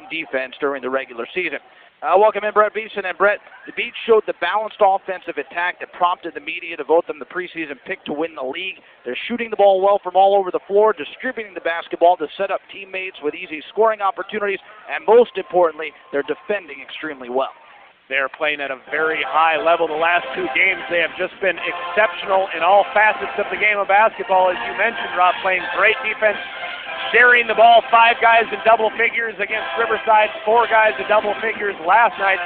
defense during the regular season. Welcome in, Brett Beeson. And Brett, the Beach showed the balanced offensive attack that prompted the media to vote them the preseason pick to win the league. They're shooting the ball well from all over the floor, distributing the basketball to set up teammates with easy scoring opportunities, and most importantly, they're defending extremely well. They're playing at a very high level. The last two games, they have just been exceptional in all facets of the game of basketball. As you mentioned, Rob, playing great defense, sharing the ball, 5 guys in double figures against Riverside, 4 guys in double figures last night.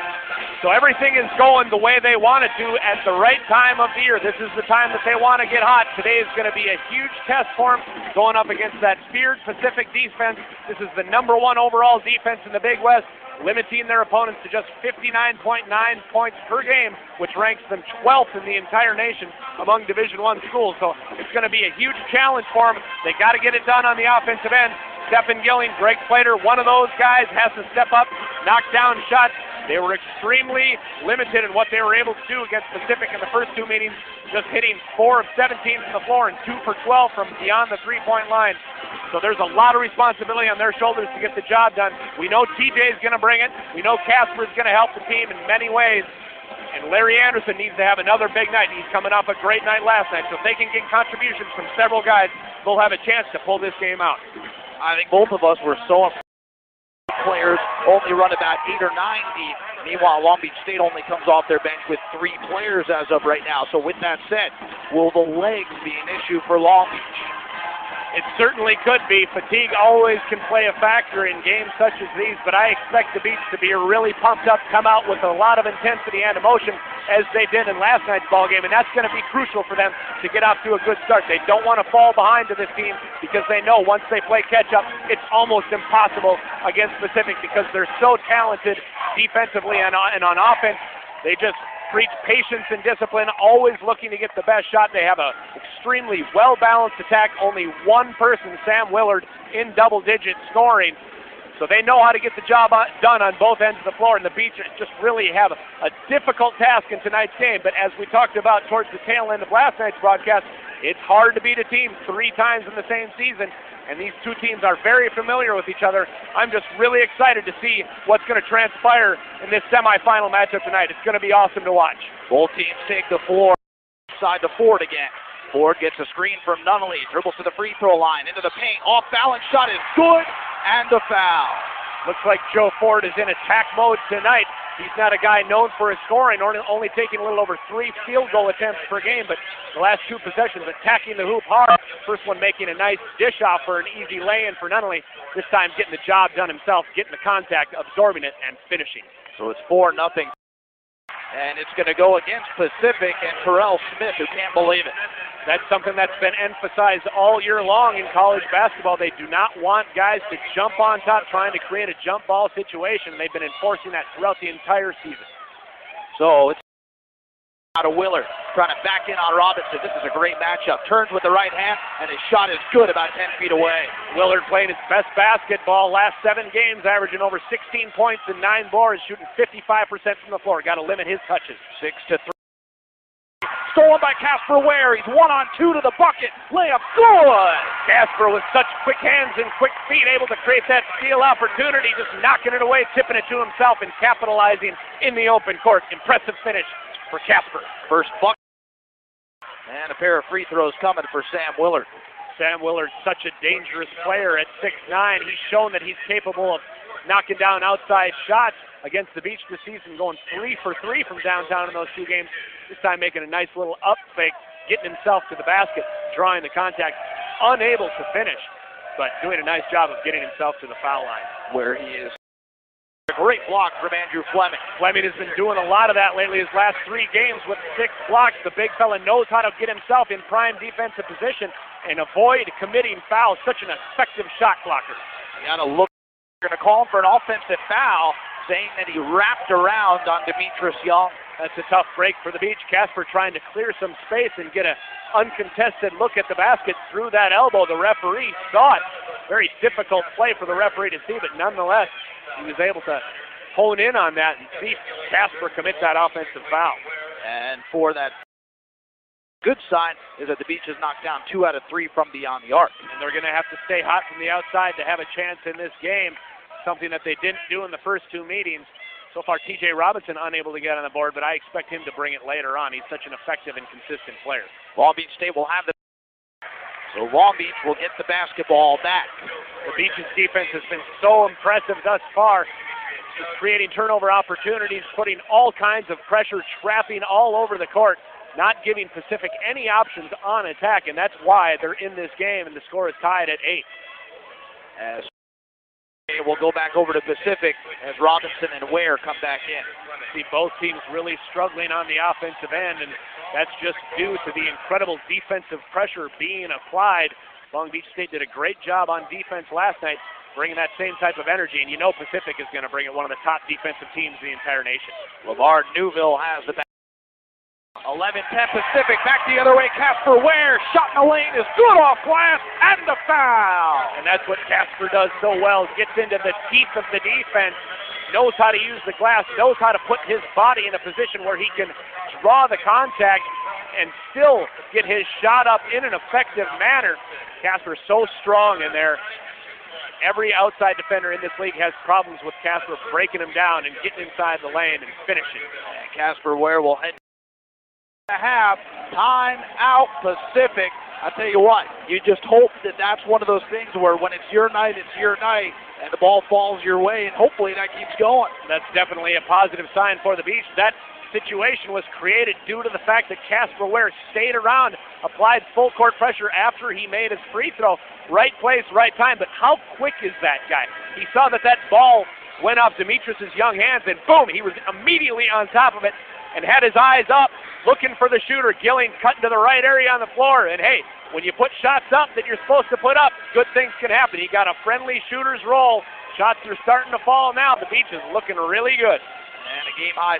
So everything is going the way they want it to at the right time of the year. This is the time that they want to get hot. Today is going to be a huge test for them going up against that feared Pacific defense. This is the #1 overall defense in the Big West, limiting their opponents to just 59.9 points per game, which ranks them 12th in the entire nation among Division I schools. So it's going to be a huge challenge for them. They got to get it done on the offensive end. Stephen Gilling, Greg Slater, one of those guys has to step up, knock down shots. They were extremely limited in what they were able to do against Pacific in the first 2 meetings, just hitting 4 of 17 from the floor and 2 for 12 from beyond the three-point line. So there's a lot of responsibility on their shoulders to get the job done. We know TJ is going to bring it. We know Casper is going to help the team in many ways. And Larry Anderson needs to have another big night. He's coming off a great night last night. So if they can get contributions from several guys, they'll have a chance to pull this game out. I think both of us were so players only run about 8 or 9 deep. Meanwhile, Long Beach State only comes off their bench with 3 players as of right now. So with that said, will the legs be an issue for Long Beach? It certainly could be. Fatigue always can play a factor in games such as these, but I expect the Beach to be really pumped up, come out with a lot of intensity and emotion as they did in last night's ball game, and that's going to be crucial for them to get off to a good start. They don't want to fall behind to this team because they know once they play catch-up, it's almost impossible against Pacific because they're so talented defensively and on offense. They just preach patience and discipline, always looking to get the best shot. They have an extremely well-balanced attack. Only one person, Sam Willard, in double-digit scoring. So they know how to get the job done on both ends of the floor, and the Beach just really have a difficult task in tonight's game. But as we talked about towards the tail end of last night's broadcast, it's hard to beat a team 3 times in the same season, and these two teams are very familiar with each other. I'm just really excited to see what's going to transpire in this semifinal matchup tonight. It's going to be awesome to watch. Both teams take the floor side to Ford again. Ford gets a screen from Nunnally, dribbles to the free throw line, into the paint, off balance shot is good, and a foul. Looks like Joe Ford is in attack mode tonight. He's not a guy known for his scoring, only taking a little over 3 field goal attempts per game, but the last 2 possessions attacking the hoop hard. First one making a nice dish off for an easy lay-in for Nunnally. This time getting the job done himself, getting the contact, absorbing it, and finishing. So it's 4-0. And it's going to go against Pacific and Terrell Smith, who can't believe it. That's something that's been emphasized all year long in college basketball. They do not want guys to jump on top trying to create a jump ball situation. They've been enforcing that throughout the entire season. So it's out of Willard, trying to back in on Robinson. This is a great matchup. Turns with the right hand, and his shot is good about 10 feet away. Willard playing his best basketball last 7 games, averaging over 16 points and 9 boards, shooting 55% from the floor. Got to limit his touches. 6-3. Stolen by Casper Ware. He's 1-on-2 to the bucket. Layup good. Casper with such quick hands and quick feet, able to create that steal opportunity, just knocking it away, tipping it to himself, and capitalizing in the open court. Impressive finish for Casper. First bucket. And a pair of free throws coming for Sam Willard. Sam Willard, such a dangerous player at 6'9". He's shown that he's capable of knocking down outside shots against the Beach this season, going 3 for 3 from downtown in those 2 games. This time making a nice little up fake, getting himself to the basket, drawing the contact, unable to finish, but doing a nice job of getting himself to the foul line. Where he is. A great block from Andrew Fleming. Fleming has been doing a lot of that lately. His last 3 games with 6 blocks. The big fella knows how to get himself in prime defensive position and avoid committing fouls. Such an effective shot blocker. You got to look. They're going to call him for an offensive foul, saying that he wrapped around on Demetrius Young. That's a tough break for the Beach. Casper trying to clear some space and get an uncontested look at the basket through that elbow. The referee saw it. Very difficult play for the referee to see, but nonetheless, he was able to hone in on that and see Casper commit that offensive foul. And for that, good sign is that the Beach has knocked down 2 out of 3 from beyond the arc. And they're going to have to stay hot from the outside to have a chance in this game. something that they didn't do in the first two meetings. So far, T.J. Robinson unable to get on the board, but I expect him to bring it later on. He's such an effective and consistent player. Long Beach State will have the... So Long Beach will get the basketball back. The Beach's defense has been so impressive thus far, just creating turnover opportunities, putting all kinds of pressure, trapping all over the court, not giving Pacific any options on attack, and that's why they're in this game, and the score is tied at 8. As we'll go back over to Pacific as Robinson and Ware come back in. See both teams really struggling on the offensive end, and that's just due to the incredible defensive pressure being applied. Long Beach State did a great job on defense last night, bringing that same type of energy, and you know Pacific is going to bring it, one of the top defensive teams in the entire nation. Lamar Newville has the back. 11-10 Pacific, back the other way, Casper Ware, shot in the lane is good off glass, and the foul! And that's what Casper does so well, gets into the teeth of the defense, knows how to use the glass, knows how to put his body in a position where he can draw the contact and still get his shot up in an effective manner. Casper's so strong in there. Every outside defender in this league has problems with Casper breaking him down and getting inside the lane and finishing. And Casper Ware will head to half. Time out Pacific. I tell you what, you just hope that that's one of those things where when it's your night, and the ball falls your way, and hopefully that keeps going. That's definitely a positive sign for the Beach. That situation was created due to the fact that Casper Ware stayed around, applied full court pressure after he made his free throw. Right place, right time, but how quick is that guy? He saw that ball went off Demetrius' young hands, and boom, he was immediately on top of it and had his eyes up, looking for the shooter. Gilling cutting to the right area on the floor, and hey, when you put shots up that you're supposed to put up, good things can happen. He got a friendly shooter's roll. Shots are starting to fall now. The Beach is looking really good. And a game high.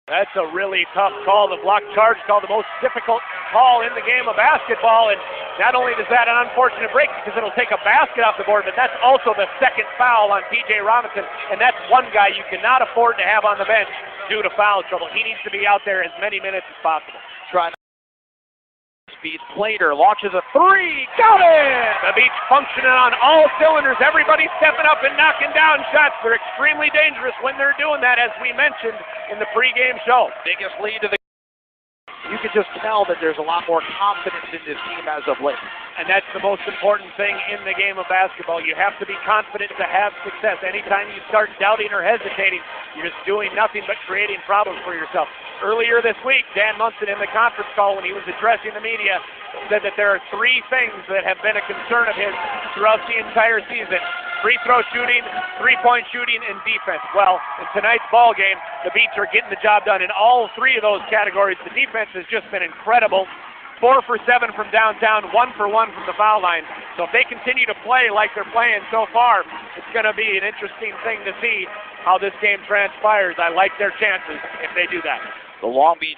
That's a really tough call. The block charge called the most difficult call in the game of basketball, and not only is that an unfortunate break because it'll take a basket off the board, but that's also the second foul on T.J. Robinson, and that's one guy you cannot afford to have on the bench due to foul trouble. He needs to be out there as many minutes as possible. Trying to speed. Plater launches a three. Got it! The Beach functioning on all cylinders. Everybody stepping up and knocking down shots. They're extremely dangerous when they're doing that, as we mentioned in the pregame show. Biggest lead to the... You can just tell that there's a lot more confidence in this team as of late. And that's the most important thing in the game of basketball. You have to be confident to have success. Anytime you start doubting or hesitating, you're just doing nothing but creating problems for yourself. Earlier this week, Dan Munson in the conference call when he was addressing the media said that there are three things that have been a concern of his throughout the entire season: free throw shooting, three-point shooting, and defense. Well, in tonight's ball game, the Beach are getting the job done in all three of those categories. The defense has just been incredible. 4 for 7 from downtown, 1 for 1 from the foul line. So if they continue to play like they're playing so far, it's going to be an interesting thing to see how this game transpires. I like their chances if they do that. The Long Beach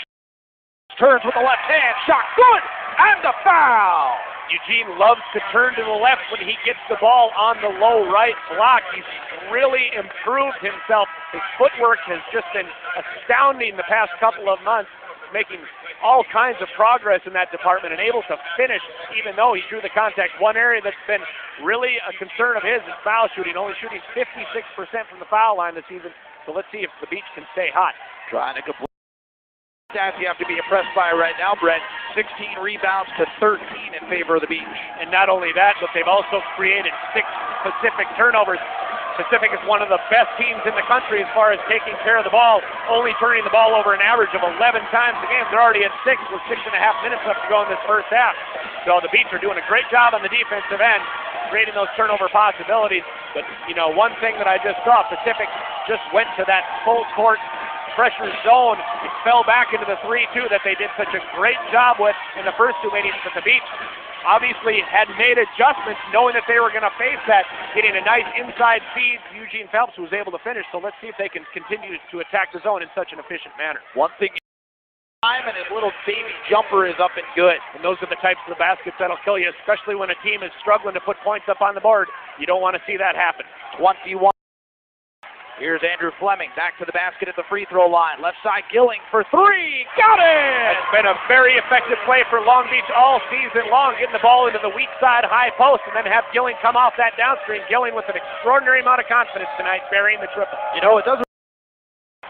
turns with the left hand, shot good, and the foul! Eugene loves to turn to the left when he gets the ball on the low right block. He's really improved himself. His footwork has just been astounding the past couple of months, making all kinds of progress in that department and able to finish even though he drew the contact. One area that's been really a concern of his is foul shooting, only shooting 56% from the foul line this season. So let's see if the Beach can stay hot. Trying to complete stats you have to be impressed by right now, Brett. 16 rebounds to 13 in favor of the Beach. And not only that, but they've also created 6 Pacific turnovers. Pacific is one of the best teams in the country as far as taking care of the ball, only turning the ball over an average of 11 times a game. They're already at 6 with 6.5 minutes left to go in this first half. So the Beach are doing a great job on the defensive end, creating those turnover possibilities. But, you know, one thing that I just saw, Pacific just went to that full court pressure zone. It fell back into the 3-2 that they did such a great job with in the first two meetings. But the Beach obviously had made adjustments knowing that they were going to face that, getting a nice inside feed to Eugene Phelps, who was able to finish. So let's see if they can continue to attack the zone in such an efficient manner. One thing, and his little baby jumper is up and good. And those are the types of the baskets that'll kill you, especially when a team is struggling to put points up on the board. You don't want to see that happen. 21. Here's Andrew Fleming back to the basket at the free throw line. Left side Gilling for three. Got it! It's been a very effective play for Long Beach all season long, getting the ball into the weak side high post and then have Gilling come off that downstream. Gilling with an extraordinary amount of confidence tonight, burying the triple. You know, it doesn't,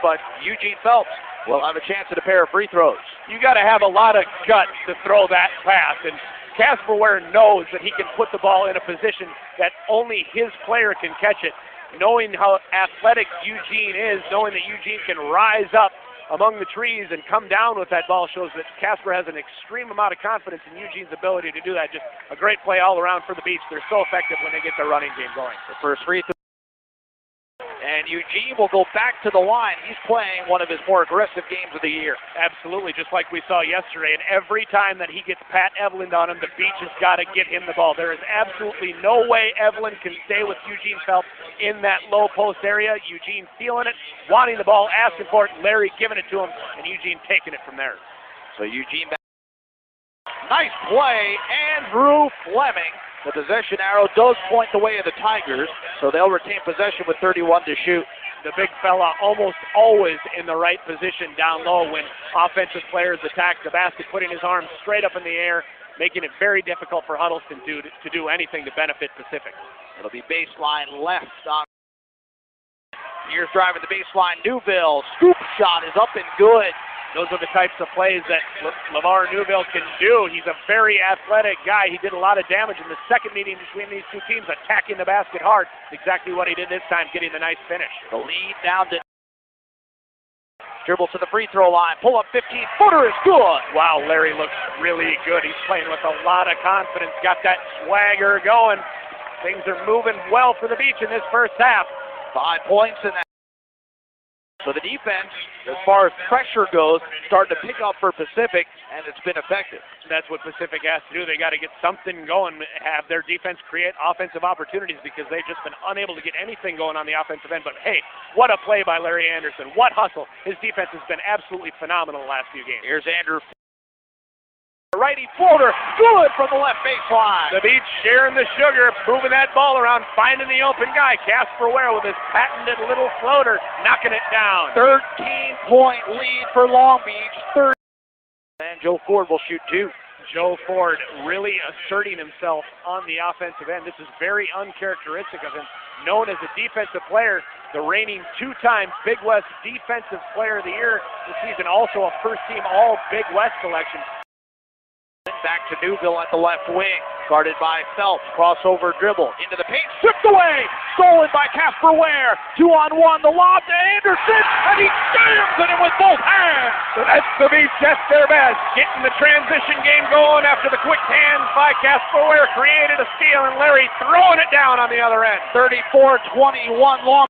but Eugene Phelps will have a chance at a pair of free throws. You got to have a lot of guts to throw that pass, and Casper Ware knows that he can put the ball in a position that only his player can catch it. Knowing how athletic Eugene is, knowing that Eugene can rise up among the trees and come down with that ball shows that Casper has an extreme amount of confidence in Eugene's ability to do that. Just a great play all around for the Beach. They're so effective when they get their running game going. The first free throw. And Eugene will go back to the line. He's playing one of his more aggressive games of the year. Absolutely, just like we saw yesterday. And every time that he gets Pat Evelyn on him, the Beach has got to get him the ball. There is absolutely no way Evelyn can stay with Eugene Phelps in that low post area. Eugene feeling it, wanting the ball, asking for it, Larry giving it to him, and Eugene taking it from there. So Eugene back. Nice play, Andrew Fleming. The possession arrow does point the way of the Tigers, so they'll retain possession with 31 to shoot. The big fella almost always in the right position down low when offensive players attack the basket, putting his arms straight up in the air, making it very difficult for Huddleston to do anything to benefit Pacific. It'll be baseline left on. Here's driving the baseline, Newville. Scoop shot is up and good. Those are the types of plays that LeVar Newville can do. He's a very athletic guy. He did a lot of damage in the second meeting between these two teams, attacking the basket hard. Exactly what he did this time, getting the nice finish. The lead down to dribble to the free throw line. Pull up 15-footer is good. Wow, Larry looks really good. He's playing with a lot of confidence. Got that swagger going. Things are moving well for the Beach in this first half. 5 points in that. So the defense, as far as pressure goes, starting to pick up for Pacific, and it's been effective. That's what Pacific has to do. They got to get something going, have their defense create offensive opportunities because they've just been unable to get anything going on the offensive end. But hey, what a play by Larry Anderson. What hustle. His defense has been absolutely phenomenal the last few games. Here's Andrew. Righty floater, good from the left baseline. The Beach sharing the sugar, moving that ball around, finding the open guy. Casper Ware with his patented little floater, knocking it down. 13-point lead for Long Beach. 30. And Joe Ford will shoot 2. Joe Ford really asserting himself on the offensive end. This is very uncharacteristic of him. Known as a defensive player, the reigning 2-time Big West Defensive Player of the Year this season, also a first-team All-Big West selection. Back to Newville at the left wing, guarded by Phelps. Crossover dribble into the paint, stripped away, stolen by Casper Ware. 2-on-1, the lob to Anderson, and he jams it in with both hands. So that's the Beach at their best, getting the transition game going after the quick hands by Casper Ware created a steal, and Larry throwing it down on the other end. 34-21 Long.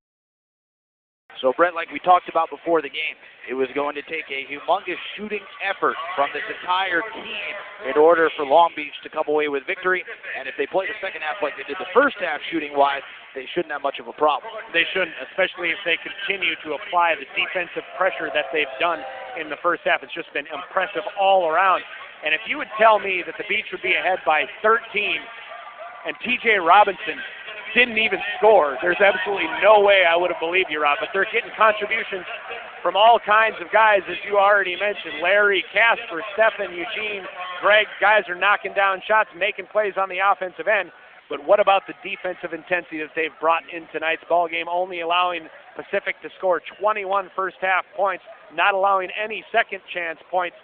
So, Brett, like we talked about before the game, it was going to take a humongous shooting effort from this entire team in order for Long Beach to come away with victory. And if they play the second half like they did the first half shooting-wise, they shouldn't have much of a problem. They shouldn't, especially if they continue to apply the defensive pressure that they've done in the first half. It's just been impressive all around. And if you would tell me that the Beach would be ahead by 13 and T.J. Robinson didn't even score, there's absolutely no way I would have believed you, Rob. But they're getting contributions from all kinds of guys, as you already mentioned. Larry, Casper, Stephen, Eugene, Greg. Guys are knocking down shots, making plays on the offensive end. But what about the defensive intensity that they've brought in tonight's ball game, only allowing Pacific to score 21 first half points, not allowing any second chance points.